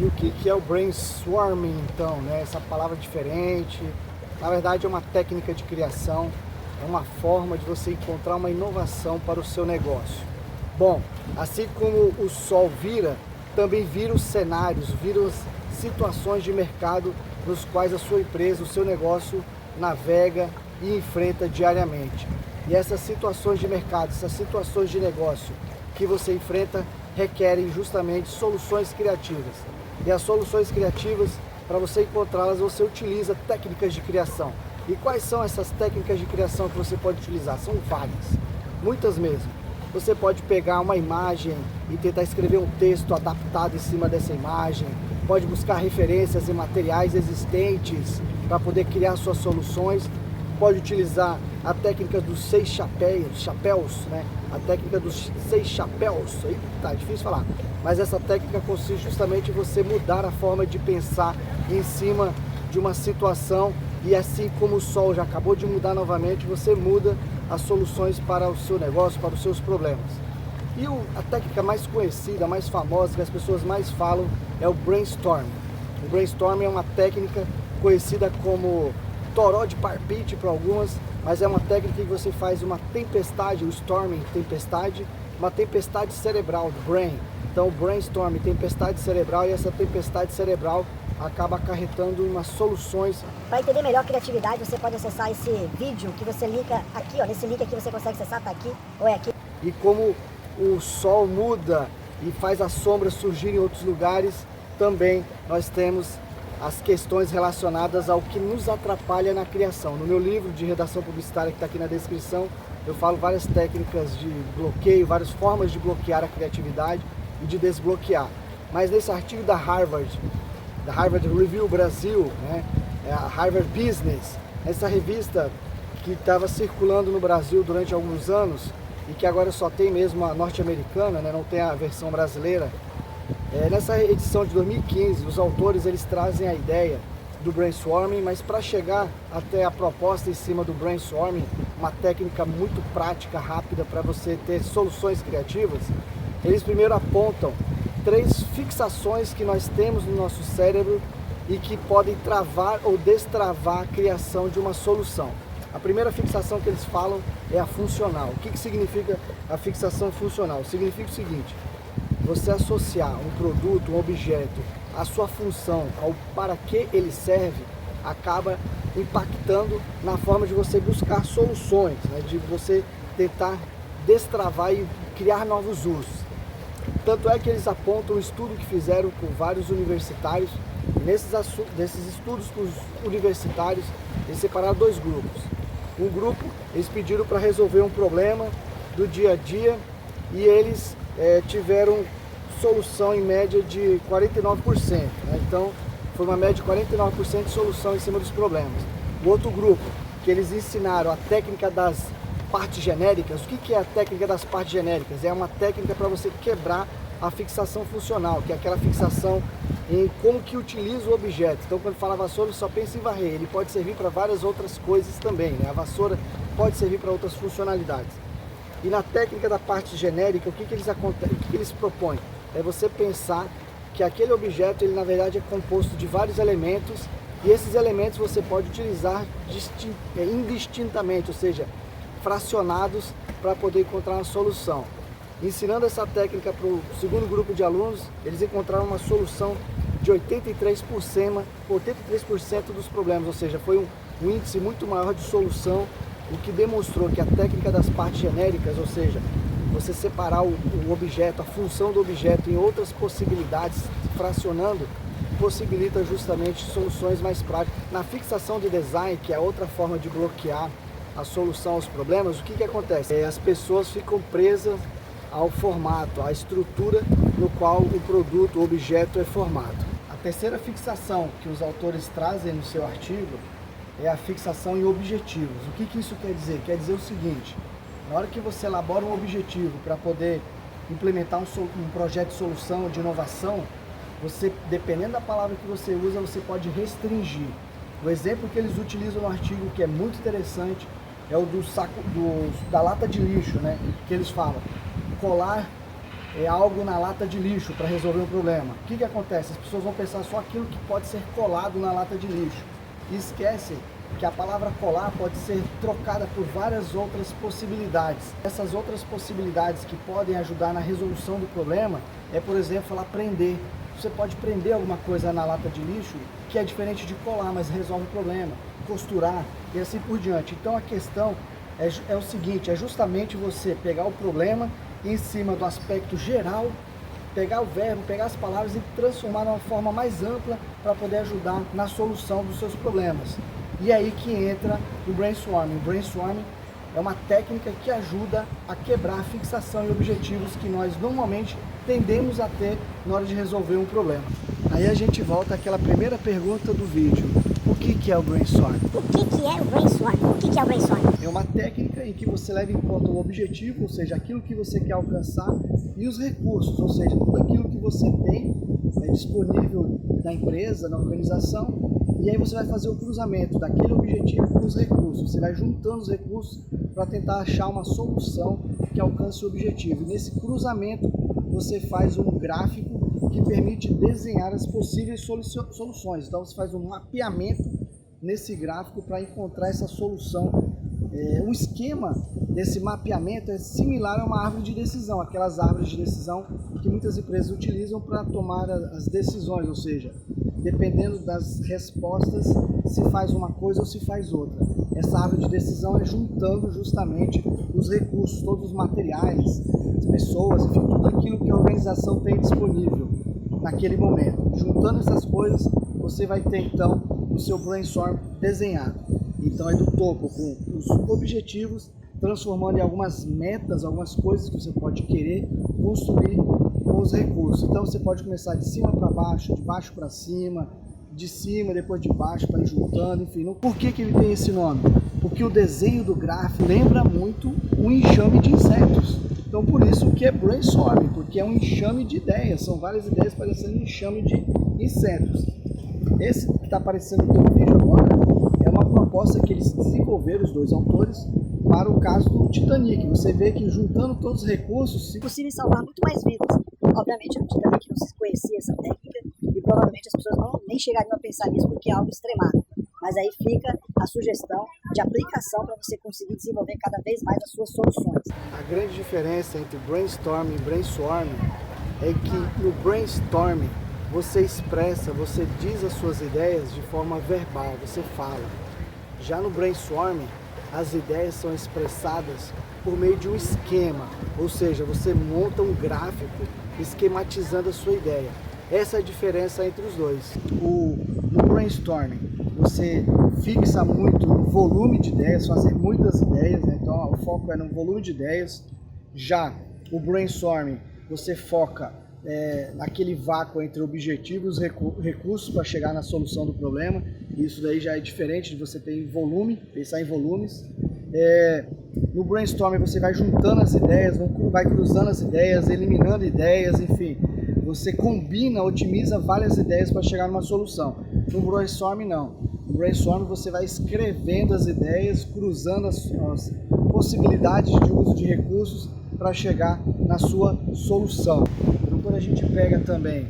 E o que é o brainstorming, então, né? Essa palavra diferente, na verdade é uma técnica de criação, é uma forma de você encontrar uma inovação para o seu negócio. Bom, assim como o sol vira, também vira os cenários, vira as situações de mercado nos quais a sua empresa, o seu negócio navega e enfrenta diariamente. E essas situações de mercado, essas situações de negócio que você enfrenta requerem justamente soluções criativas. E as soluções criativas, para você encontrá-las, você utiliza técnicas de criação. E quais são essas técnicas de criação que você pode utilizar? São várias, muitas mesmo. Você pode pegar uma imagem e tentar escrever um texto adaptado em cima dessa imagem, pode buscar referências em materiais existentes para poder criar suas soluções, pode utilizar a técnica dos 6 chapéus, né? A técnica dos 6 chapéus, aí tá difícil falar, mas essa técnica consiste justamente em você mudar a forma de pensar em cima de uma situação, e assim como o sol já acabou de mudar novamente, você muda as soluções para o seu negócio, para os seus problemas. E a técnica mais conhecida, mais famosa, que as pessoas mais falam, é o brainstorming. O brainstorming é uma técnica conhecida como toró de parpite para algumas, mas é uma técnica que você faz uma tempestade, o storming, tempestade, uma tempestade cerebral, do brain. Então o brainstorming, tempestade cerebral, e essa tempestade cerebral acaba acarretando em umas soluções. Para entender melhor a criatividade, você pode acessar esse vídeo que você linka aqui, ó, nesse link aqui você consegue acessar, tá aqui, ou é aqui. E como o sol muda e faz as sombras surgirem em outros lugares, também nós temos as questões relacionadas ao que nos atrapalha na criação. No meu livro de redação publicitária, que está aqui na descrição, eu falo várias técnicas de bloqueio, várias formas de bloquear a criatividade e de desbloquear. Mas nesse artigo da Harvard Review Brasil, né, a Harvard Business, essa revista que estava circulando no Brasil durante alguns anos e que agora só tem mesmo a norte-americana, né, não tem a versão brasileira. Nessa edição de 2015, os autores eles trazem a ideia do brainstorming, mas para chegar até a proposta em cima do brainstorming, uma técnica muito prática, rápida para você ter soluções criativas, eles primeiro apontam 3 fixações que nós temos no nosso cérebro e que podem travar ou destravar a criação de uma solução. A primeira fixação que eles falam é a funcional. O que significa a fixação funcional? Significa o seguinte: você associar um produto, um objeto, a sua função, ao para que ele serve, acaba impactando na forma de você buscar soluções, né? De você tentar destravar e criar novos usos. Tanto é que eles apontam um estudo que fizeram com vários universitários. Desses estudos com os universitários, eles separaram 2 grupos. Um grupo, eles pediram para resolver um problema do dia a dia e eles tiveram solução em média de 49%. Né? Então, foi uma média de 49% de solução em cima dos problemas. O outro grupo, que eles ensinaram a técnica das partes genéricas. O que é a técnica das partes genéricas? É uma técnica para você quebrar a fixação funcional, que é aquela fixação em como que utiliza o objeto. Então, quando fala vassoura, só pensa em varrer. Ele pode servir para várias outras coisas também, né? A vassoura pode servir para outras funcionalidades. E na técnica da parte genérica, o que eles propõem? É você pensar que aquele objeto, ele na verdade é composto de vários elementos, e esses elementos você pode utilizar indistintamente, ou seja, fracionados, para poder encontrar uma solução. Ensinando essa técnica para o segundo grupo de alunos, eles encontraram uma solução de 83% dos problemas, ou seja, foi um índice muito maior de solução, o que demonstrou que a técnica das partes genéricas, ou seja, você separar o objeto, a função do objeto em outras possibilidades, fracionando, possibilita justamente soluções mais práticas. Na fixação de design, que é outra forma de bloquear a solução aos problemas, o que acontece? As pessoas ficam presas ao formato, à estrutura no qual o produto, o objeto é formado. A terceira fixação que os autores trazem no seu artigo é a fixação em objetivos. O que isso quer dizer? Quer dizer o seguinte: na hora que você elabora um objetivo para poder implementar um projeto de solução, de inovação, você, dependendo da palavra que você usa, você pode restringir. O exemplo que eles utilizam no artigo, que é muito interessante, é o do saco da lata de lixo, né? Que eles falam colar algo na lata de lixo para resolver um problema. O que acontece? As pessoas vão pensar só aquilo que pode ser colado na lata de lixo e esquecem que a palavra colar pode ser trocada por várias outras possibilidades. Essas outras possibilidades que podem ajudar na resolução do problema é, por exemplo, falar prender. Você pode prender alguma coisa na lata de lixo que é diferente de colar, mas resolve o problema, costurar e assim por diante. Então a questão é o seguinte, é justamente você pegar o problema em cima do aspecto geral, pegar o verbo, pegar as palavras e transformar de uma forma mais ampla para poder ajudar na solução dos seus problemas. E é aí que entra o brainstorming. O brainstorming é uma técnica que ajuda a quebrar a fixação e objetivos que nós normalmente tendemos a ter na hora de resolver um problema. Aí a gente volta àquela primeira pergunta do vídeo. O que é o brainstorming? O que é o brainstorming? O que é o brainstorming? É uma técnica em que você leva em conta o objetivo, ou seja, aquilo que você quer alcançar, e os recursos, ou seja, tudo aquilo que você tem disponível na empresa, na organização, e aí você vai fazer o cruzamento daquele objetivo com os recursos. Você vai juntando os recursos para tentar achar uma solução que alcance o objetivo. E nesse cruzamento você faz um gráfico que permite desenhar as possíveis soluções. Então você faz um mapeamento nesse gráfico para encontrar essa solução. O esquema desse mapeamento é similar a uma árvore de decisão, aquelas árvores de decisão que muitas empresas utilizam para tomar as decisões, ou seja, dependendo das respostas, se faz uma coisa ou se faz outra. Essa árvore de decisão é juntando justamente os recursos, todos os materiais, as pessoas, enfim, tudo aquilo que a organização tem disponível naquele momento. Juntando essas coisas, você vai ter então o seu brainstorm desenhado. Então é do topo, com os objetivos, transformando em algumas metas, algumas coisas que você pode querer construir com os recursos. Então você pode começar de cima para baixo, de baixo para cima, de cima, depois de baixo, para ir juntando, enfim. Por que ele tem esse nome? Porque o desenho do gráfico lembra muito um enxame de insetos. Então por isso que é brainstorming, porque é um enxame de ideias, são várias ideias parecendo um enxame de insetos. Esse que está aparecendo no teu vídeo agora é uma proposta que eles desenvolveram, os dois autores, para o caso do Titanic. Você vê que juntando todos os recursos É possível salvar muito mais vidas. Obviamente, no Titanic não se conhecia essa técnica e provavelmente as pessoas nem chegariam a pensar nisso porque é algo extremado. Mas aí fica a sugestão de aplicação para você conseguir desenvolver cada vez mais as suas soluções. A grande diferença entre brainstorming e brainstorming é que no brainstorming você expressa, você diz as suas ideias de forma verbal, você fala. Já no brainstorming, as ideias são expressadas por meio de um esquema, ou seja, você monta um gráfico esquematizando a sua ideia. Essa é a diferença entre os dois. No brainstorming, você fixa muito no volume de ideias, fazer muitas ideias, né? Então o foco é no volume de ideias. Já o brainstorming, você foca naquele vácuo entre objetivos e recursos para chegar na solução do problema. Isso daí já é diferente de você ter volume, pensar em volumes. No brainstorming você vai juntando as ideias, vai cruzando as ideias, eliminando ideias, enfim. Você combina, otimiza várias ideias para chegar numa solução. No brainstorming não. No brainstorming você vai escrevendo as ideias, cruzando as possibilidades de uso de recursos para chegar na sua solução. Então quando a gente pega também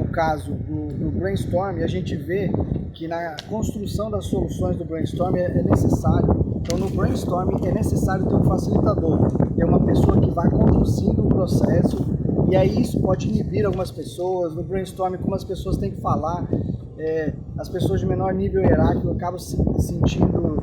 o caso do brainstorming, a gente vê que na construção das soluções do brainstorming é necessário. Então no brainstorming é necessário ter um facilitador, ter uma pessoa que vai conduzindo o processo, e aí isso pode inibir algumas pessoas. No brainstorming, como as pessoas têm que falar, as pessoas de menor nível hierárquico acabam se sentindo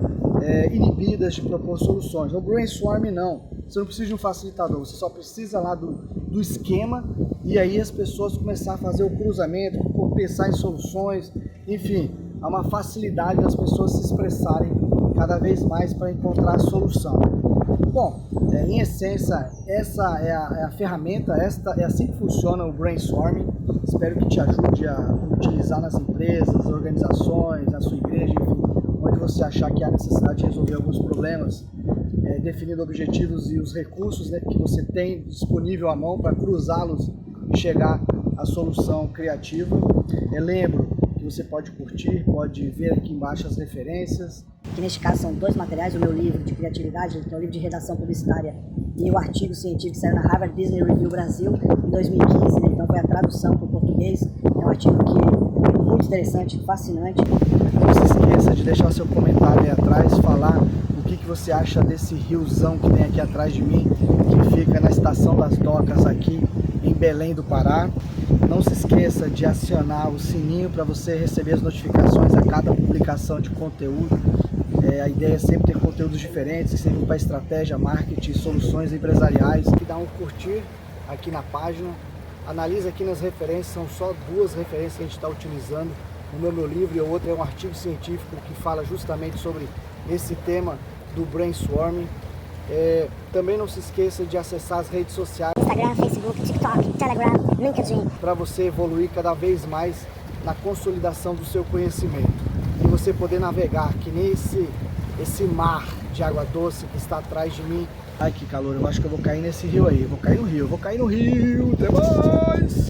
inibidas de propor soluções. No brainstorming não, você não precisa de um facilitador, você só precisa lá do esquema, e aí as pessoas começar a fazer o cruzamento, pensar em soluções, enfim, há uma facilidade das pessoas se expressarem cada vez mais para encontrar a solução. Bom, em essência, essa é a ferramenta, é assim que funciona o brainstorming. Espero que te ajude a utilizar nas empresas, organizações, na sua igreja, enfim, onde você achar que há necessidade de resolver alguns problemas, definindo objetivos e os recursos, né, que você tem disponível à mão para cruzá-los e chegar à solução criativa. Lembro que você pode curtir, pode ver aqui embaixo as referências. Que neste caso são dois materiais, o meu livro de criatividade, que é o livro de redação publicitária e o artigo científico que saiu na Harvard Business Review Brasil em 2015, né? Então foi a tradução para o português. É um artigo que é muito interessante, fascinante. Não se esqueça de deixar o seu comentário aí atrás, falar o que você acha desse riozão que tem aqui atrás de mim, que fica na Estação das Docas aqui em Belém do Pará. Não se esqueça de acionar o sininho para você receber as notificações a cada publicação de conteúdo. A ideia é sempre ter conteúdos diferentes, que servem para estratégia, marketing e soluções empresariais. Que dá um curtir aqui na página. Analisa aqui nas referências, são só 2 referências que a gente está utilizando. Um é o meu livro e o outro é um artigo científico que fala justamente sobre esse tema do brainstorming. Também não se esqueça de acessar as redes sociais. Instagram, Facebook, TikTok, Telegram, LinkedIn. Para você evoluir cada vez mais na consolidação do seu conhecimento. E você poder navegar aqui esse mar de água doce que está atrás de mim. Ai, que calor, eu acho que eu vou cair nesse rio aí. Vou cair no rio. Até mais!